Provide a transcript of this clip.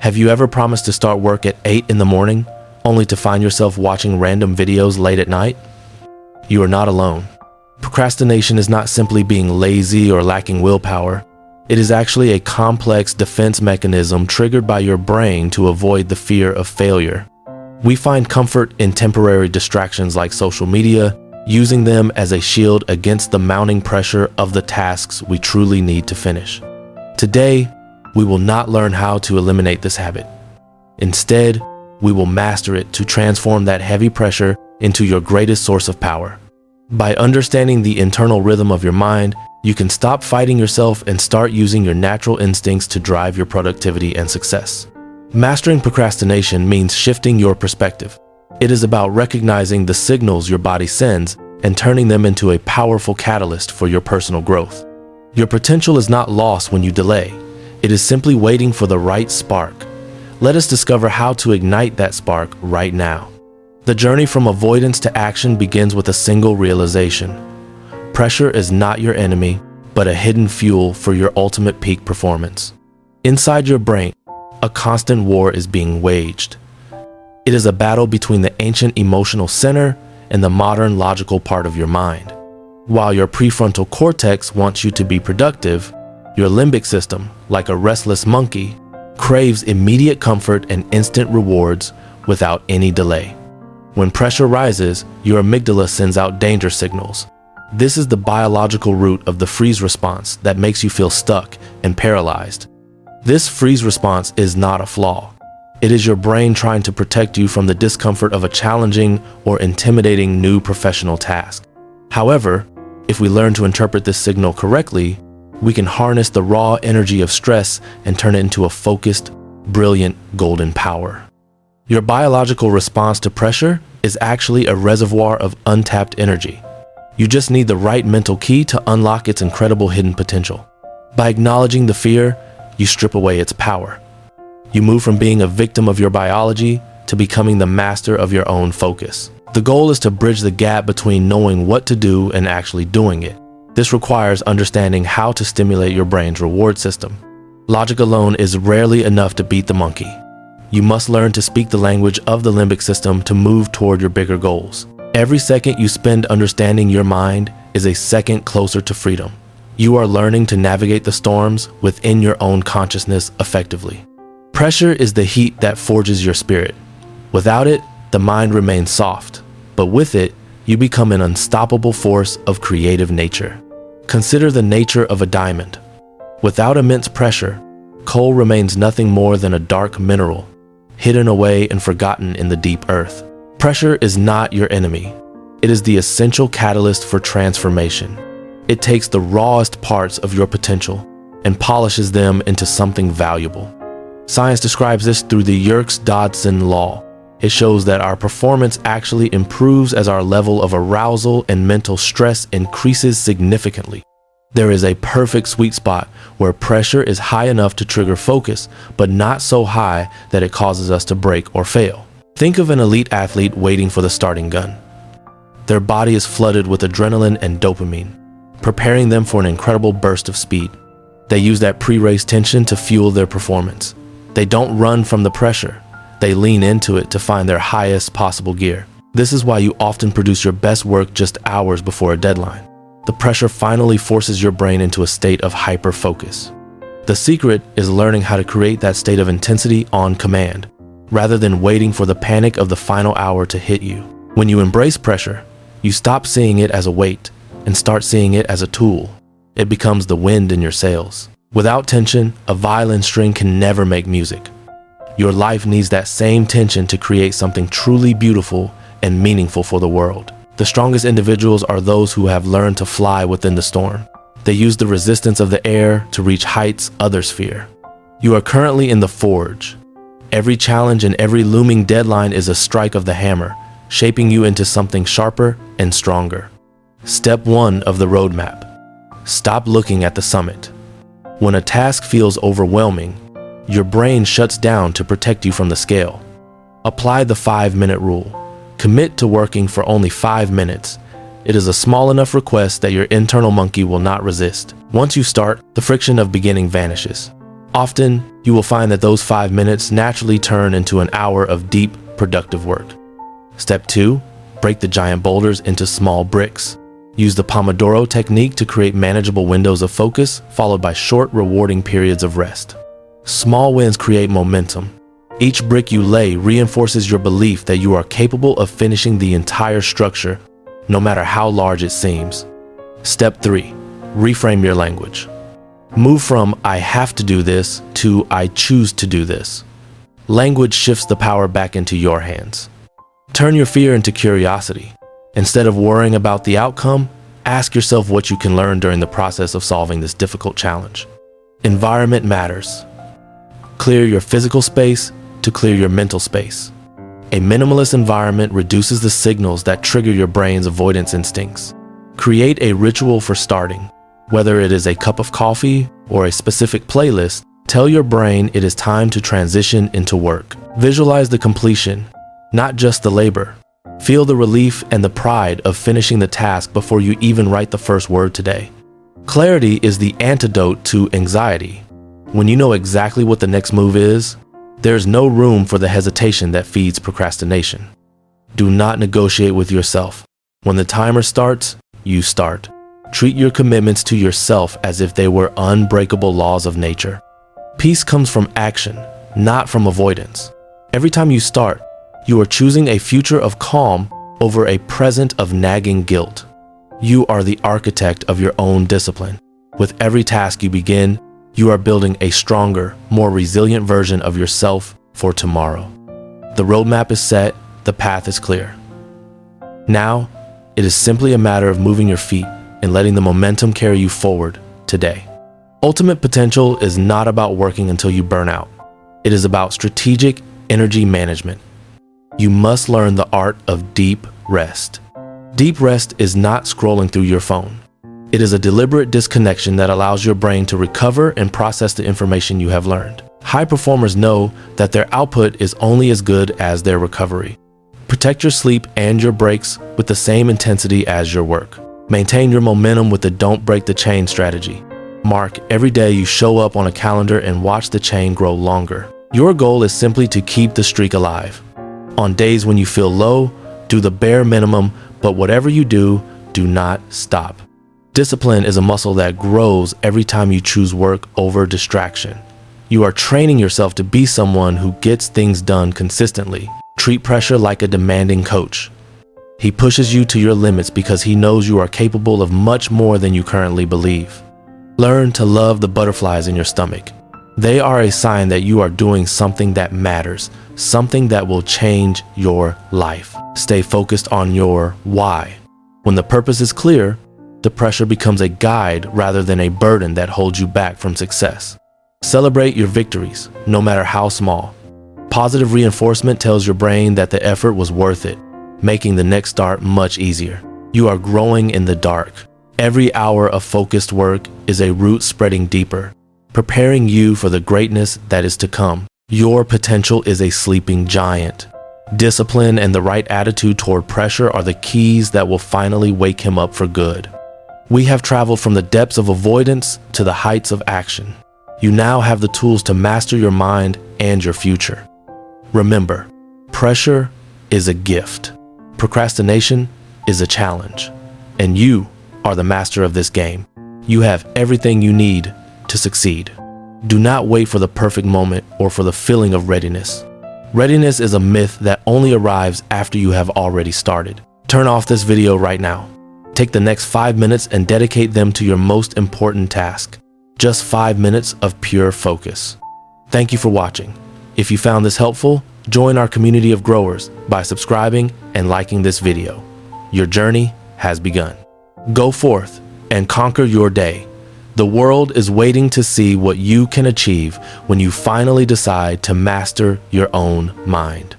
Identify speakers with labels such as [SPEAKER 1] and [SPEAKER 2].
[SPEAKER 1] Have you ever promised to start work at 8 in the morning, only to find yourself watching random videos late at night? You are not alone. Procrastination is not simply being lazy or lacking willpower. It is actually a complex defense mechanism triggered by your brain to avoid the fear of failure. We find comfort in temporary distractions like social media, using them as a shield against the mounting pressure of the tasks we truly need to finish. Today, we will not learn how to eliminate this habit. Instead, we will master it to transform that heavy pressure into your greatest source of power. By understanding the internal rhythm of your mind, you can stop fighting yourself and start using your natural instincts to drive your productivity and success. Mastering procrastination means shifting your perspective. It is about recognizing the signals your body sends and turning them into a powerful catalyst for your personal growth. Your potential is not lost when you delay. It is simply waiting for the right spark. Let us discover how to ignite that spark right now. The journey from avoidance to action begins with a single realization. Pressure is not your enemy, but a hidden fuel for your ultimate peak performance. Inside your brain, a constant war is being waged. It is a battle between the ancient emotional center and the modern logical part of your mind. While your prefrontal cortex wants you to be productive, your limbic system, like a restless monkey, craves immediate comfort and instant rewards without any delay. When pressure rises, your amygdala sends out danger signals. This is the biological root of the freeze response that makes you feel stuck and paralyzed. This freeze response is not a flaw. It is your brain trying to protect you from the discomfort of a challenging or intimidating new professional task. However, if we learn to interpret this signal correctly, we can harness the raw energy of stress and turn it into a focused, brilliant, golden power. Your biological response to pressure is actually a reservoir of untapped energy. You just need the right mental key to unlock its incredible hidden potential. By acknowledging the fear, you strip away its power. You move from being a victim of your biology to becoming the master of your own focus. The goal is to bridge the gap between knowing what to do and actually doing it. This requires understanding how to stimulate your brain's reward system. Logic alone is rarely enough to beat the monkey. You must learn to speak the language of the limbic system to move toward your bigger goals. Every second you spend understanding your mind is a second closer to freedom. You are learning to navigate the storms within your own consciousness effectively. Pressure is the heat that forges your spirit. Without it, the mind remains soft, but with it, you become an unstoppable force of creative nature. Consider the nature of a diamond. Without immense pressure, coal remains nothing more than a dark mineral, hidden away and forgotten in the deep earth. Pressure is not your enemy. It is the essential catalyst for transformation. It takes the rawest parts of your potential and polishes them into something valuable. Science describes this through the Yerkes-Dodson Law. It shows that our performance actually improves as our level of arousal and mental stress increases significantly. There is a perfect sweet spot where pressure is high enough to trigger focus, but not so high that it causes us to break or fail. Think of an elite athlete waiting for the starting gun. Their body is flooded with adrenaline and dopamine, preparing them for an incredible burst of speed. They use that pre-race tension to fuel their performance. They don't run from the pressure. They lean into it to find their highest possible gear. This is why you often produce your best work just hours before a deadline. The pressure finally forces your brain into a state of hyper-focus. The secret is learning how to create that state of intensity on command, rather than waiting for the panic of the final hour to hit you. When you embrace pressure, you stop seeing it as a weight and start seeing it as a tool. It becomes the wind in your sails. Without tension, a violin string can never make music. Your life needs that same tension to create something truly beautiful and meaningful for the world. The strongest individuals are those who have learned to fly within the storm. They use the resistance of the air to reach heights others fear. You are currently in the forge. Every challenge and every looming deadline is a strike of the hammer, shaping you into something sharper and stronger. Step 1 of the roadmap. Stop looking at the summit. When a task feels overwhelming, your brain shuts down to protect you from the scale. Apply the 5-minute rule. Commit to working for only 5 minutes. It is a small enough request that your internal monkey will not resist. Once you start, the friction of beginning vanishes. Often, you will find that those 5 minutes naturally turn into an hour of deep, productive work. Step 2, break the giant boulders into small bricks. Use the Pomodoro technique to create manageable windows of focus, followed by short, rewarding periods of rest. Small wins create momentum. Each brick you lay reinforces your belief that you are capable of finishing the entire structure, no matter how large it seems. Step 3, reframe your language. Move from "I have to do this" to "I choose to do this." Language shifts the power back into your hands. Turn your fear into curiosity. Instead of worrying about the outcome, ask yourself what you can learn during the process of solving this difficult challenge. Environment matters. Clear your physical space to clear your mental space. A minimalist environment reduces the signals that trigger your brain's avoidance instincts. Create a ritual for starting. Whether it is a cup of coffee or a specific playlist, tell your brain it is time to transition into work. Visualize the completion, not just the labor. Feel the relief and the pride of finishing the task before you even write the first word today. Clarity is the antidote to anxiety. When you know exactly what the next move is, there's no room for the hesitation that feeds procrastination. Do not negotiate with yourself. When the timer starts, you start. Treat your commitments to yourself as if they were unbreakable laws of nature. Peace comes from action, not from avoidance. Every time you start, you are choosing a future of calm over a present of nagging guilt. You are the architect of your own discipline. With every task you begin, you are building a stronger, more resilient version of yourself for tomorrow. The roadmap is set, the path is clear. Now, it is simply a matter of moving your feet and letting the momentum carry you forward today. Ultimate potential is not about working until you burn out. It is about strategic energy management. You must learn the art of deep rest. Deep rest is not scrolling through your phone. It is a deliberate disconnection that allows your brain to recover and process the information you have learned. High performers know that their output is only as good as their recovery. Protect your sleep and your breaks with the same intensity as your work. Maintain your momentum with the "don't break the chain" strategy. Mark every day you show up on a calendar and watch the chain grow longer. Your goal is simply to keep the streak alive. On days when you feel low, do the bare minimum, but whatever you do, do not stop. Discipline is a muscle that grows every time you choose work over distraction. You are training yourself to be someone who gets things done consistently. Treat pressure like a demanding coach. He pushes you to your limits because he knows you are capable of much more than you currently believe. Learn to love the butterflies in your stomach. They are a sign that you are doing something that matters, something that will change your life. Stay focused on your why. When the purpose is clear, the pressure becomes a guide rather than a burden that holds you back from success. Celebrate your victories, no matter how small. Positive reinforcement tells your brain that the effort was worth it, making the next start much easier. You are growing in the dark. Every hour of focused work is a root spreading deeper, preparing you for the greatness that is to come. Your potential is a sleeping giant. Discipline and the right attitude toward pressure are the keys that will finally wake him up for good. We have traveled from the depths of avoidance to the heights of action. You now have the tools to master your mind and your future. Remember, pressure is a gift. Procrastination is a challenge, and you are the master of this game. You have everything you need to succeed. Do not wait for the perfect moment or for the feeling of readiness. Readiness is a myth that only arrives after you have already started. Turn off this video right now. Take the next 5 minutes and dedicate them to your most important task. Just 5 minutes of pure focus. Thank you for watching. If you found this helpful, join our community of growers by subscribing and liking this video. Your journey has begun. Go forth and conquer your day. The world is waiting to see what you can achieve when you finally decide to master your own mind.